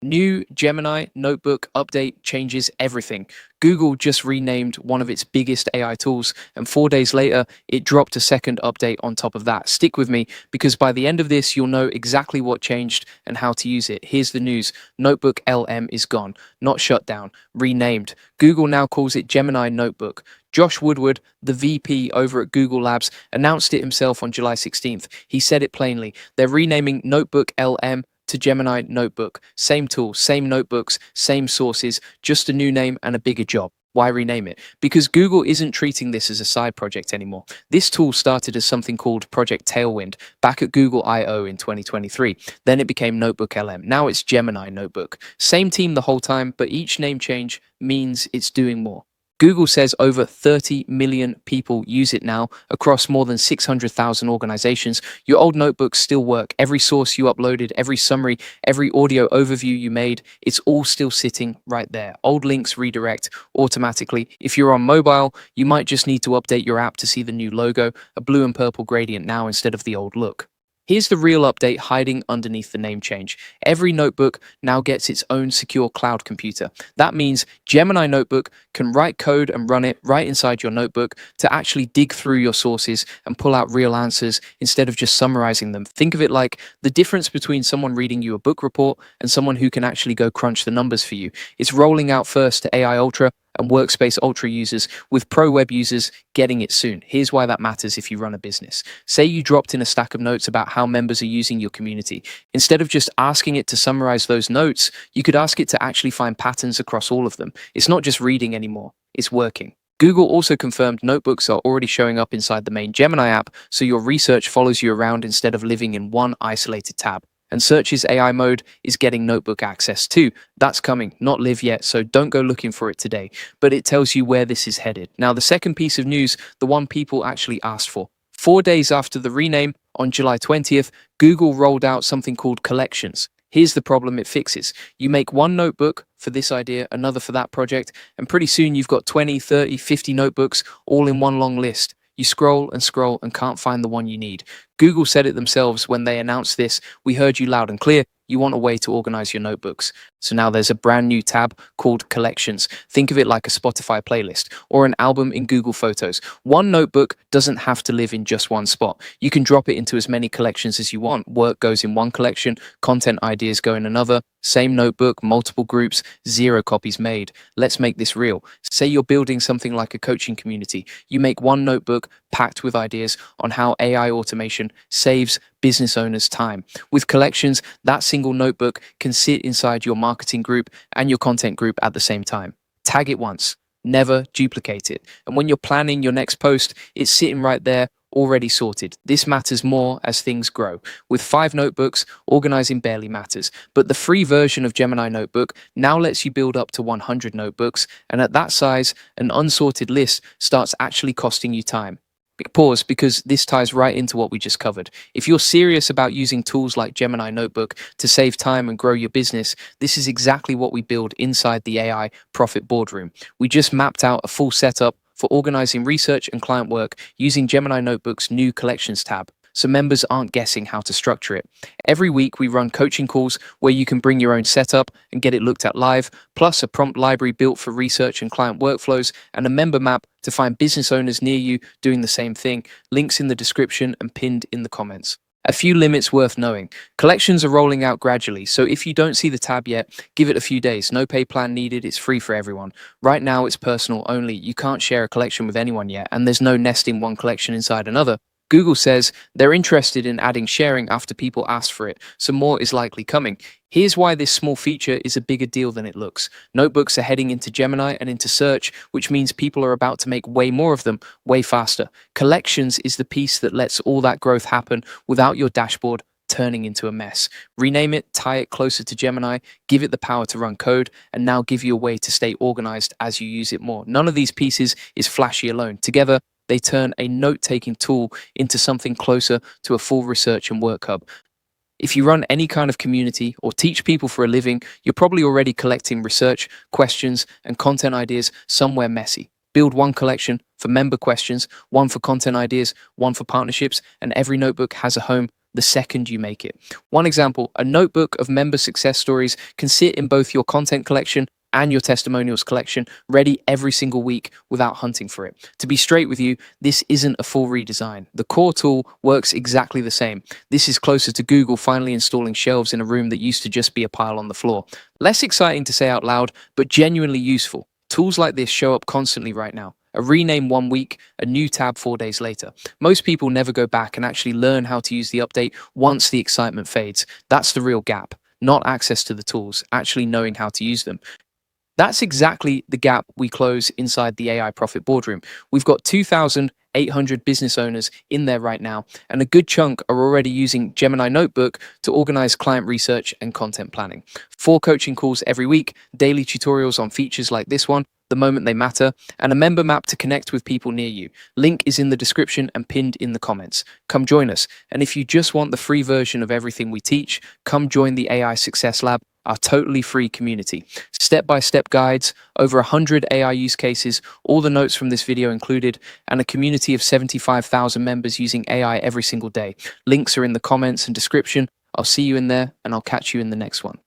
New Gemini Notebook update changes everything. Google just renamed one of its biggest AI tools, and 4 days later, it dropped a second update on top of that. Stick with me because by the end of this, you'll know exactly what changed and how to use it. Here's the news: Notebook LM is gone, not shut down, renamed. Google now calls it Gemini Notebook. Josh Woodward, the VP over at Google Labs, announced it himself on July 16th. He said it plainly: they're renaming Notebook LM to Gemini Notebook. Same tool, same notebooks, same sources, just a new name and a bigger job. Why rename it? Because Google isn't treating this as a side project anymore. This tool started as something called Project Tailwind back at Google I/O in 2023. Then it became Notebook LM. Now it's Gemini Notebook. Same team the whole time, but each name change means it's doing more. Google says over 30 million people use it now across more than 600,000 organizations. Your old notebooks still work. Every source you uploaded, every summary, every audio overview you made, it's all still sitting right there. Old links redirect automatically. If you're on mobile, you might just need to update your app to see the new logo, a blue and purple gradient now instead of the old look. Here's the real update hiding underneath the name change. Every notebook now gets its own secure cloud computer. That means Gemini Notebook can write code and run it right inside your notebook to actually dig through your sources and pull out real answers instead of just summarizing them. Think of it like the difference between someone reading you a book report and someone who can actually go crunch the numbers for you. It's rolling out first to AI Ultra and Workspace Ultra users, with Pro Web users getting it soon. Here's why that matters if you run a business. Say you dropped in a stack of notes about how members are using your community. Instead of just asking it to summarize those notes, you could ask it to actually find patterns across all of them. It's not just reading anymore, it's working. Google also confirmed notebooks are already showing up inside the main Gemini app, so your research follows you around instead of living in one isolated tab. And Search's AI mode is getting notebook access too. That's coming, not live yet, so don't go looking for it today. But it tells you where this is headed. Now, the second piece of news, the one people actually asked for. 4 days after the rename, on July 20th, Google rolled out something called Collections. Here's the problem it fixes. You make one notebook for this idea, another for that project, and pretty soon you've got 20, 30, 50 notebooks all in one long list. You scroll and can't find the one you need. Google said it themselves when they announced this: "We heard you loud and clear. You want a way to organize your notebooks." So now there's a brand new tab called Collections. Think of it like a Spotify playlist or an album in Google Photos. One notebook doesn't have to live in just one spot. You can drop it into as many collections as you want. Work goes in one collection, content ideas go in another. Same notebook, multiple groups, 0 copies made. Let's make this real. Say you're building something like a coaching community. You make one notebook packed with ideas on how AI automation saves business owners time. With Collections, that single notebook can sit inside your marketing group and your content group at the same time. Tag it once, never duplicate it. And when you're planning your next post, it's sitting right there, already sorted. This matters more as things grow. With 5 notebooks, organizing barely matters. But the free version of Gemini Notebook now lets you build up to 100 notebooks, and at that size, an unsorted list starts actually costing you time. Pause, because this ties right into what we just covered. If you're serious about using tools like Gemini Notebook to save time and grow your business, this is exactly what we build inside the AI Profit Boardroom. We just mapped out a full setup for organizing research and client work using Gemini Notebook's new Collections tab, so members aren't guessing how to structure it. Every week, we run coaching calls where you can bring your own setup and get it looked at live, plus a prompt library built for research and client workflows, and a member map to find business owners near you doing the same thing. Links in the description and pinned in the comments. A few limits worth knowing. Collections are rolling out gradually, so if you don't see the tab yet, give it a few days. No pay plan needed, it's free for everyone. Right now, it's personal only. You can't share a collection with anyone yet, and there's no nesting one collection inside another. Google says they're interested in adding sharing after people ask for it, so more is likely coming. Here's why this small feature is a bigger deal than it looks. Notebooks are heading into Gemini and into search, which means people are about to make way more of them, way faster. Collections is the piece that lets all that growth happen without your dashboard turning into a mess. Rename it, tie it closer to Gemini, give it the power to run code, and now give you a way to stay organized as you use it more. None of these pieces is flashy alone. Together, they turn a note-taking tool into something closer to a full research and work hub. If you run any kind of community or teach people for a living, you're probably already collecting research, questions, and content ideas somewhere messy. Build one collection for member questions, one for content ideas, one for partnerships, and every notebook has a home the second you make it. One example, a notebook of member success stories can sit in both your content collection and your testimonials collection, ready every single week without hunting for it. To be straight with you, this isn't a full redesign. The core tool works exactly the same. This is closer to Google finally installing shelves in a room that used to just be a pile on the floor. Less exciting to say out loud, but genuinely useful. Tools like this show up constantly right now. A rename 1 week, a new tab 4 days later. Most people never go back and actually learn how to use the update once the excitement fades. That's the real gap. Not access to the tools, actually knowing how to use them. That's exactly the gap we close inside the AI Profit Boardroom. We've got 2,800 business owners in there right now, and a good chunk are already using Gemini Notebook to organize client research and content planning. 4 coaching calls every week, daily tutorials on features like this one, the moment they matter, and a member map to connect with people near you. Link is in the description and pinned in the comments. Come join us. And if you just want the free version of everything we teach, come join the AI Success Lab, our totally free community. Step-by-step guides, over 100 AI use cases, all the notes from this video included, and a community of 75,000 members using AI every single day. Links are in the comments and description. I'll see you in there, and I'll catch you in the next one.